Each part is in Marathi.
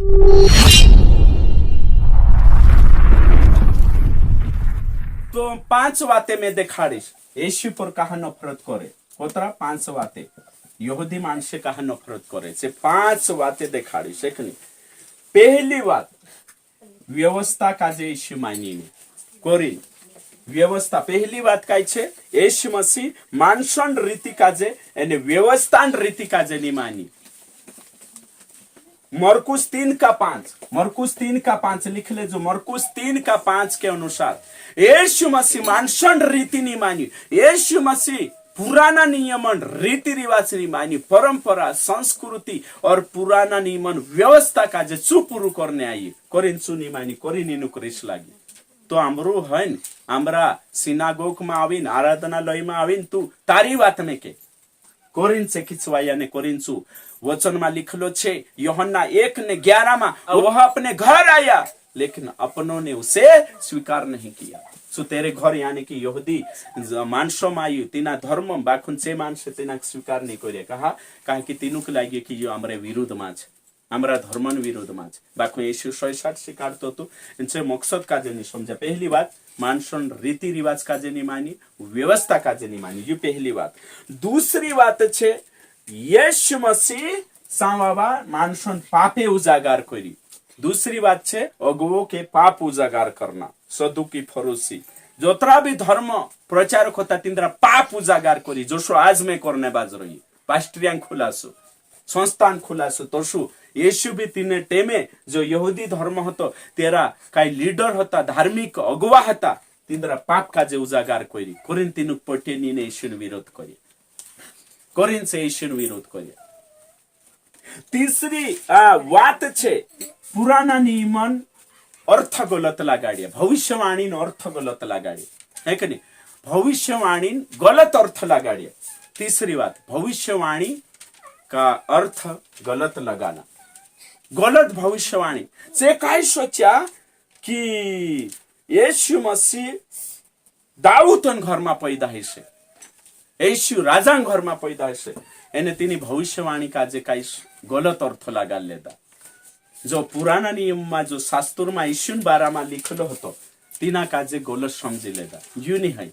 तो 5 वाते मैं देखाड़ीश येशू पर कहा नफरत करे होतरा 5 वाते यहूदी माणसे कहा नफरत करे से 5 वाते देखाड़ीश एक नहीं। पहली बात व्यवस्था काजे येशू मानीने कोरी व्यवस्था पहली बात काय छे येशू मसीह मानसन रीति काजे एने व्यवस्थान रीति काजे नहीं मानी। मरकुस 3:5 लिख ले जो मरकुस 3:5 के अनुसार यीशु मसीह मानसन रीति नहीं मानी। यीशु मसीह पुराना नियमन रीति रिवाज नहीं मानी, परंपरा संस्कृति और पुराना नियमन व्यवस्था का जे चुपुरु करने आई कोरिन्सु नहीं मानी कोरिनिनु क्रिस लागी। तो आमरो हन आमरा सिनागोग में आवीन आराधनालय में आवीन तू तारी बात में के कोरिन से खिंचवाया ने कोरिन्सु वचन में लिखलो छे यूहन्ना 1:11 में वह अपने घर आया लेकिन अपनों ने उसे स्वीकार नहीं किया। सो तेरे घर यानी कि यहूदी मानसों में आयु तीना धर्म बाखुन से मानसे तीना स्वीकार नहीं करे कहा कि तीनों के लागे कि यो हमरे विरुद्ध में छे हमरा धर्मन विरुद्ध में छे बाखुन यीशु 160 स्वीकारतो तो इनसे मकसद का जे नहीं समझा। पहली बात मानसन रीति रिवाज का जे नहीं मानी, व्यवस्था का जे नहीं मानी, ये पहली बात। दूसरी बात छे यीशु मसीह सावाबा मानसन पापे उजागर करी। दूसरी बात छे अगुओं के पाप उजागर करना सदुकी फरोसी जोतरा भी धर्म प्रचारक होता तिंद्रा पाप उजागर करी जोशो आज में करने बाज रही पास्ट्रियां खुलासो संस्थान खुलासो तोशु यीशु भी तीने टेमे जो यहूदी धर्म होतो तेरा काई लीडर होता धार्मिक अगुवा होता तिंद्रा पाप का जे उजागर करी कोरिन तीनु पटेनी ने यीशु विरोध करी कोरिन से यीशु विरोध करी। तीसरी बात छे पुराना नियमन अर्थ गलत लगाड़िया भविष्यवाणी अर्थ गलत लगाड़िया है कि नहीं भविष्यवाणी गलत अर्थ लगाड़िया। तीसरी बात भविष्यवाणी का अर्थ गलत लगाना गलत भविष्यवाणी से काय सोचा कि यीशु मसीह दाऊदन घर में पैदा है यीशु राजा घर में पैदा है एने तीनी भविष्यवाणी का जे काई गलत अर्थ लगा लेता जो पुराना नियम में जो शास्त्र में यीशु बारा में लिखलो हतो तीना काजे गलत समझी लेता यू नहीं है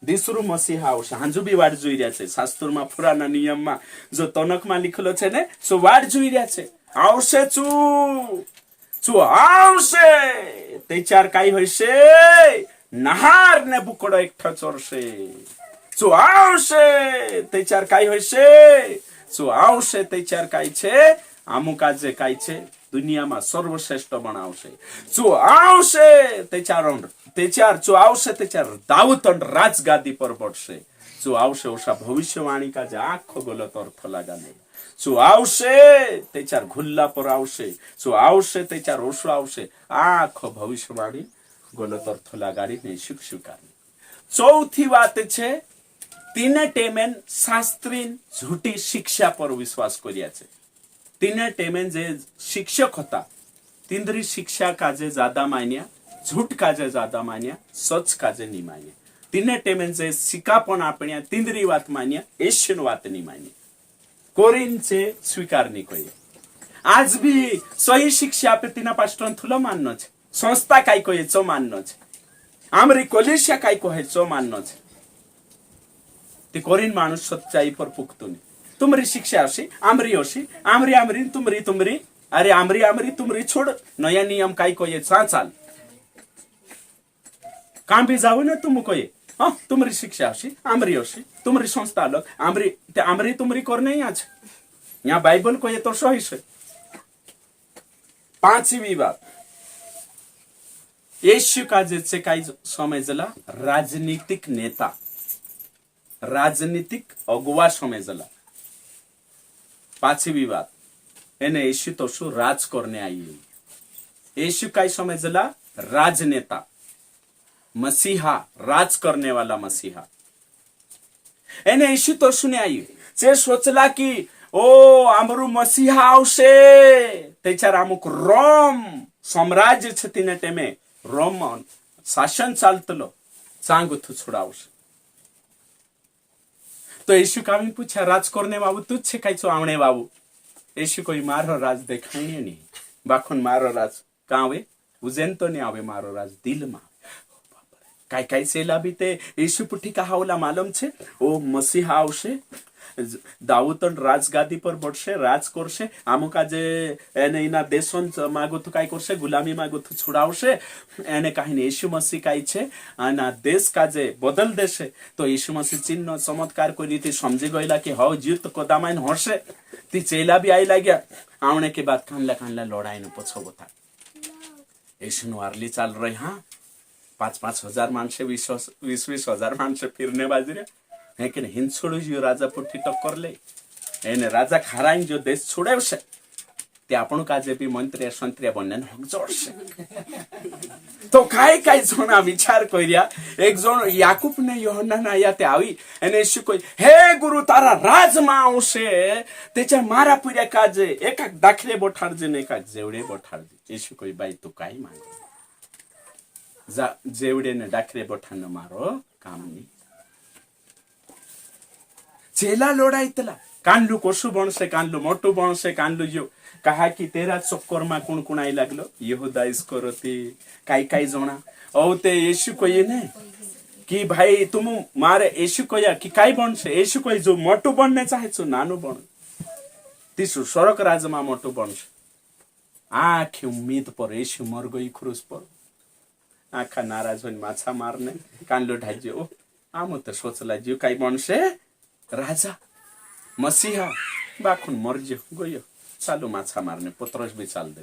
दिसरु मसीहा आवशे हांजु बी वाट जोई रह्या छे शास्त्र में पुराना नियम में जो तनक में लिखलो छे ने सो वाट जोई रह्या छे आवशे चू आवशे ते चार काई होयशे नहार ने बुकड़ो एकठो चोरशे चू आवशे ते चार काई होयशे चू आवशे ते चार काई छे आमुक आज काई छे दुनिया में सर्वश्रेष्ठ बनावशे चू आवशे ते चार चू आवशे ते चार दाऊदन राजगादी पर बठशे चू आवशे ओशा भविष्यवाणी का जे आखो गलत अर्थ लगाने चू आवशे ते चार घुल्ला पर आवशे चू आवशे ते चार ओशो आवशे आखो भविष्यवाणी गलत अर्थ लगाड़ी ने स्वीकारनी। चौथी बात छे तीने टेमेन शास्त्रीन झूठी शिक्षा पर विश्वास करिया छे तीने टेमेन जे शिक्षक होता तिंद्री शिक्षा काजे ज्यादा मान्या झूठ काजे ज्यादा मान्या सच काजे नहीं मान्या तीने टेमेन जे सिकापण आपण्या तिंद्री बात मान्या एशियन बात नहीं मान्या कोरिन से स्वीकार नहीं करिए। आज भी सही शिक्षा आपे तीना पास्टर थुलो माननो छे संस्था काई कहे चो माननो छे आमरी कोलेशिया काई कहे चो माननो छे ते कोरिन मानुष सच्चाई पर पुगतो नहीं तुमरी शिक्षा हशी आमरी हशी आमरी आमरी तुमरी अरे आमरी तुमरी छोड़ नया नियम काई कहे चाल काम भी जाओ ना तुम कहे हाँ तुमरी शिक्षा हशी तुमरी संस्था अलग आमरी तुमरी करने यहाँ बाइबल कहे तो सही से। पांचवी बात यीशु का जे काई समझला राजनीतिक नेता राजनीतिक अगुवा समझला। पांचवी बात एने यीशु तो शु राज करने आई यीशु काई समझला राजनेता मसीहा राज करने वाला मसीहा एने यीशु तो सुने आई से सोचला कि ओ आमरु मसीहा आवशे तेचार अमुक रोम साम्राज्य छे तिने टेमे रोम शासन चालतलो चांगुथु छुड़ावशे तो यीशु कामी पूछा राज करने बाबू तुझ छे काई छो आवणे बाबू यीशु कोई मारो राज देखाणे नहीं બાખુન મારો રાજ કાં આવે? ઉજ્જૈન તો નહીં આવે, મારો રાજ દિલમાં. કાંઈ કાંઈ સેલા બી તે ઈસુ પુઠી કહાવલા માલમ છે. ઓ મસીહા આવશે, દાઉદ રાજગાદી પર બળશે, રાજ કરશે. અમુક આજે એને એના દેશો માગું કાંઈ કરશે, ગુલામી માગું છુડાવશે. એને કાંઈ ઈસુ મસીહ કાંઈ છે અને દેશ કાજે બદલ દેશે. તો ઈસુ મસીહ ચીનનો ચમત્કાર કોઈ રીતે સમજી ગયેલા કે હવે જીત કોદામાં હશે. તે ચેલા બી આવી લાગ્યા. આવણે કે બાદ કાંડલા કાંડલા લડાઈને પછો બતા ઈસુનું આરલી ચાલ રહી. હા, 5,000 માણસે 20,000 માણસે ફીરને બાજી રહ્યા. હે કે હિંદ છોડ્યું જો રાજા પુઠ્ઠી ટક્કર લે એને રાજા ખારાઈને જો દેશ છોડાવશે તે આપણું કાજે બી મંત્રી સંત્રીયા બંને હક જોડશે. તો કાંઈ જોણા વિચાર કર્યા. એક જણ યાકૂબ ને યોહન્ના આયા તે આવી એને શું કોઈ, હે ગુરુ તારા રાજમાં આવશે તેच्या મારા પૂર્યા કાજે એકાક દાખલે બોઠાડજે ને એકાક જેવડે બોઠાડજે. એ શું કોઈ, બાઈ તું કાંઈ માંગે, જેવડે ને દાખલે બોઠાડનો મારો કામ નહીં. ચેલા લોડાઈતલા કાંડલું કોશું ભણશે, કાંડલું મોટું ભણશે, કાંડલું જો કહા કે તેરા ચક્કરમાં કોણ કુણાઈ લાગલો યહૂદા ઇસ્કરિયોતી કાંઈ જોણા. ઓ તે યેશુ કહીએ ને કે ભાઈ તું મારે યેશુ કહ્યા કે કાંઈ ભણશે. યેશુ કહી જો મોટું ભણને ચાહે છું નાનું ભણ, તીસું સ્વર્ગ રાજમાં મોટું ભણશે. આખી ઉમ્મીદ પર યેશુ મર ગઈ ક્રૂસ પર. આખા નારાજ હોય માછા મારને કાંડલો ઢાજ્યો. આમ તો સોચલા જીવ કાંઈ ભણશે રાજા મસીહા બાખુન મરજો ગયો. ચાલુ માછા મારને પત્રોસ બી ચાલ દે.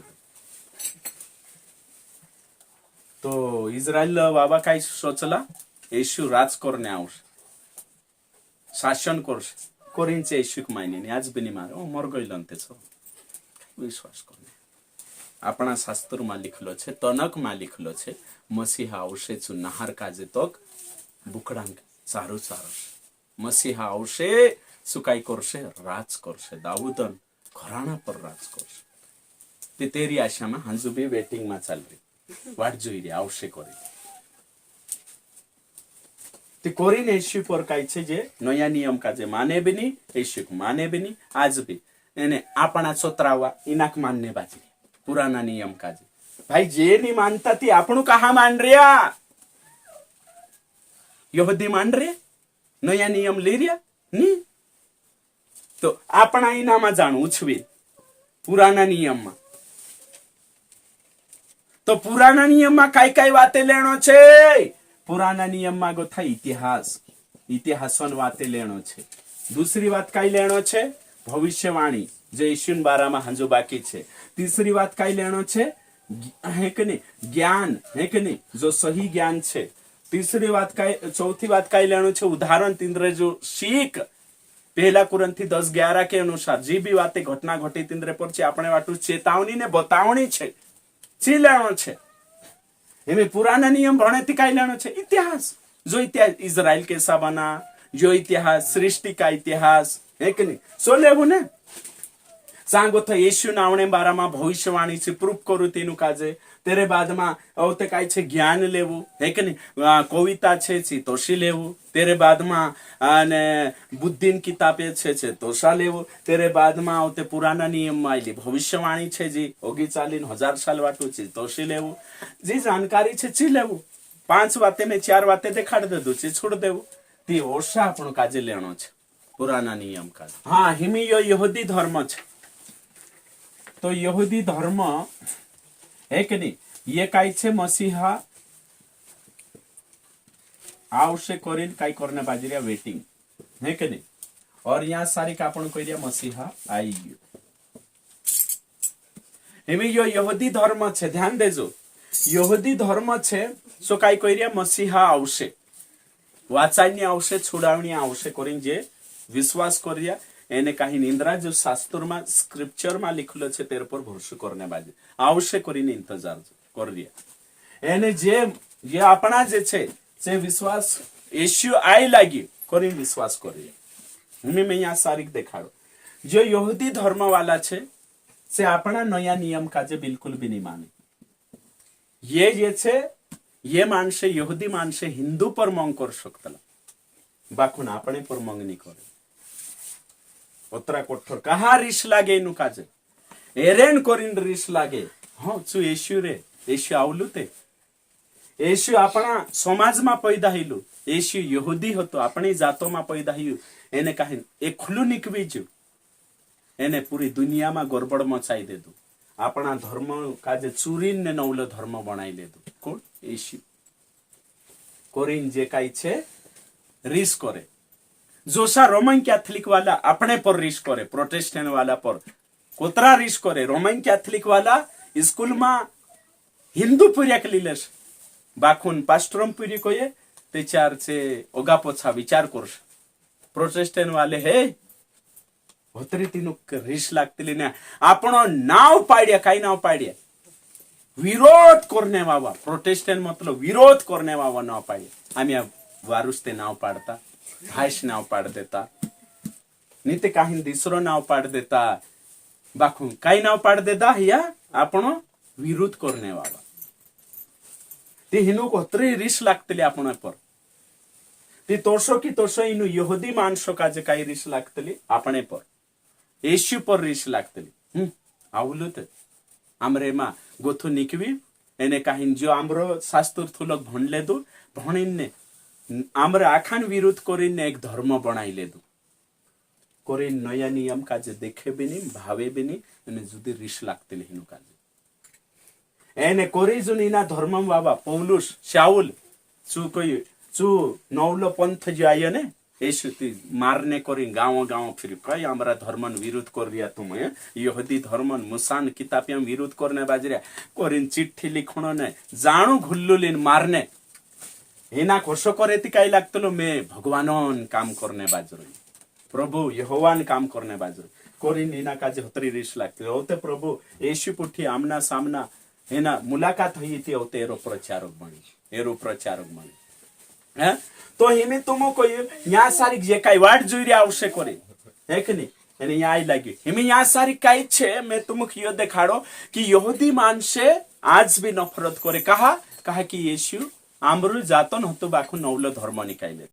તો ઇઝરાયલ બાબા કાંઈ સોચલા યેશુ રાજ કરને આવશે, શાસન કરશે. કરીને છે યેશુ માની આજ બી નહીં મારે મર ગયેલો તે છો વિશ્વાસ કરને. આપણા શાસ્ત્રમાં લીખેલો છે, તનકમાં લીખેલો છે, મસીહા આવશે છું નહાર કાજે તક બુકડાંગ સારું સારું. મસીહા આવશે શું કાંઈ કરશે? રાજ કરશે. દાઉદન ઘરાણા પર રાજ કરશે. તે તેરી આશામાં હાંજુ બી વેટિંગમાં ચાલ રહી, વાટ જોઈ રહી આવશે કરી. તે કોરીને યેશુ પર કાંઈ છે જે નયા નિયમ કાજે માને બી નહીં, યેશુ માને બી નહીં. આજ બી એને આપણા છોતરાવા ઇનાક માનને બાજી પુરાના નિયમ કાજે. ભાઈ જે નહીં માનતા તે આપણું કહા માન રહ્યા, યહૂદી માન રે નયા નિયમ લઈ રહ્યા ની. તો આપણા ઇનામાં જાણ ઉછવી પુરાના નિયમમાં. તો પુરાના નિયમમાં કાંઈ વાતે લેણો છે. પુરાના નિયમમાં ગો થાય ઇતિહાસન વાતે લેણો છે. દૂસરી વાત કાંઈ લેણો છે? ભવિષ્યવાણી જે ઈશુન બારામાં હંજો બાકી છે. तीसरी बात काई लेनो छे है कि नहीं ज्ञान है कि नहीं जो सही ज्ञान छे. तीसरी बात काई, चौथी बात काई लेनो छे उदाहरण तिंद्रे जो सीख. पहला कुरंथी 10:11 के अनुसार जी भी बातें घटना घटी तिंद्रे पर छे આપણે વાટું ચેતાવણી ને બતાવણી છે. ची લેણો છે એમે પુરાના નિયમ ભણેથી કાઈ લેણો છે? ઇતિહાસ. जो इतिहास इजराइल कैसा बना, जो इतिहास सृष्टि का इतिहास है कि नहीं सो लेवू ने. सांगो तो येशू नावणे बारामा भविष्यवाणी से प्रूफ करू तेनु काजे. तेरे बाद में अवते काई छे ज्ञान लेवू है कि नहीं, कविता छे तोशी लेवू. तेरे बाद में अने बुद्धिन किताबे छे तोशा लेवू. तेरे बाद में अवते पुराना नियम में आईली भविष्यवाणी छे जी 40,000 साल वाटू छे तोशी लेवू. जी जानकारी छे ची लेवू. 5 वाते में 4 वाते देखाड़ देदू छे छोड़ देवू. ती ओशा आपणो काजे लेणो छे पुराना नियम काजे. हाँ हिमी यो यहूदी धर्म छे. तो यहूदी धर्म है कि नहीं ये काई छे मसीहा आवश्य करीन काई करने बाजरिया वेटिंग है कि नहीं. और यहाँ सारी कापण करिया मसीहा आई गयो. एमे यो यहूदी धर्म छे ध्यान देजो. यहूदी धर्म छे सो काई करिया मसीहा आवश्य वाचानी आवश्य छुड़ावणी आवश्य करीन जे विश्वास करिया એને કાંઈ નિંદ્રા જો શાસ્ત્રમાં સ્ક્રિપ્ચરમાં લીખેલો છે તેર પર ભરોસો કરને બાજુ આવશે કરીને ઇંતજાર કરી. એને જે આપણા જે છે જે વિશ્વાસ યેશુ આઈ લાગી કરીને વિશ્વાસ કરીએ. હું મેં यहाँ સારીક દેખાડો. जो यहूदी धर्म वाला छे से अपना नया नियम काजे बिल्कुल भी नहीं माने. ये छे ये मानसे यहूदी मानसे हिंदू पर मंग कर सकता बाकुन आपणे पर मंग नहीं करे. ओतरा कोठर कहा रीस लागे नु काजे एरेन कोरिन रिस लागे हाँ चु येशू रे येशू आवलू ते येशू अपना समाज में पैदा हेलु येशू यहूदी होतो अपनी जातो में पैदा हेयु एने कहे ए खुलू निकवीजु एने पूरी दुनिया में गड़बड़ मचाई दे दू अपना धर्म का जे चुरीन ने नौलो धर्म बनाई ले दू कौन येशू कोरिन जे काई छे रिस करे जोसा रोमन कैथोलिक वाला अपने पर रिस करे प्रोटेस्टेंट वाला पर कोतरा रिस करे रोमन कैथोलिक वाला स्कूल में हिंदू पुरिया के लिए बाखून पास्टरम पुरी को ये ते चार से ओगा पोछा विचार करस प्रोटेस्टेंट वाले हे होतरी तीनु रिस लागतली ना आपण नाव पाड्या काय नाव पाड्या विरोध करने वावा प्रोटेस्टेंट मतलब विरोध करने वावा नाव पाड्या आम्ही वारुस ते नाव पाडता हायश नाव पाड देता नीते काही दुसरो नाव पाड देता बाखून काय नाव पाड देता या आपण विरोध करने वावा ती हिनू होतरी रिस लागतली आपण पर ती तोरसो की तोरसो इनु यहूदी माणसो का जे काही रिस लागतली आपणे पर येशू पर रिस लागतली आवलुत आमरे मा गोथु निकवी एने काहिन जो आमरो शास्त्र थुलक भणले दु भणिन ने आमरे आखान विरोध करिन एक धर्म बनाई ले दु करिन नया नियम का जे देखे बिनी भावे बिनी एने जुदी रिस लागतली हिनू का एने कोरी जुनीना धर्म बाबा पौलुस शाउल चु कोई चु नौलो पंथ जो आयो ने येशू ती मारने करी गाँव गाँव फिर कई हमारा धर्मन विरोध कर रिया तुम यहूदी धर्मन मुसान किताबियां विरोध करने बाजरिया कोरिन चिट्ठी लिखण ने जाणु घुल्लुलिन मारने हिना कोशो करे ती काय लागतलो मैं भगवानन काम करने बाजरो प्रभु यहोवान काम करने बाजरो कोरिन हिना काजे होतरी रिस लागते होते प्रभु येशू पुठी आमना सामना हिना मुलाकात हुई थी होते एरो प्रचारक बनी हैं तो हिमे तुमो को या सारी जे काय वाट जोई आवश्यक करे है कि नहीं यानी यहाँ लगी हिमे यहाँ सारी काय छे मैं तुमको यो देखाड़ो कि यहूदी मानसे आज भी नफरत करे कहा कि येशू आमरु जातन हतो बाखु नौलो धर्म निकाइले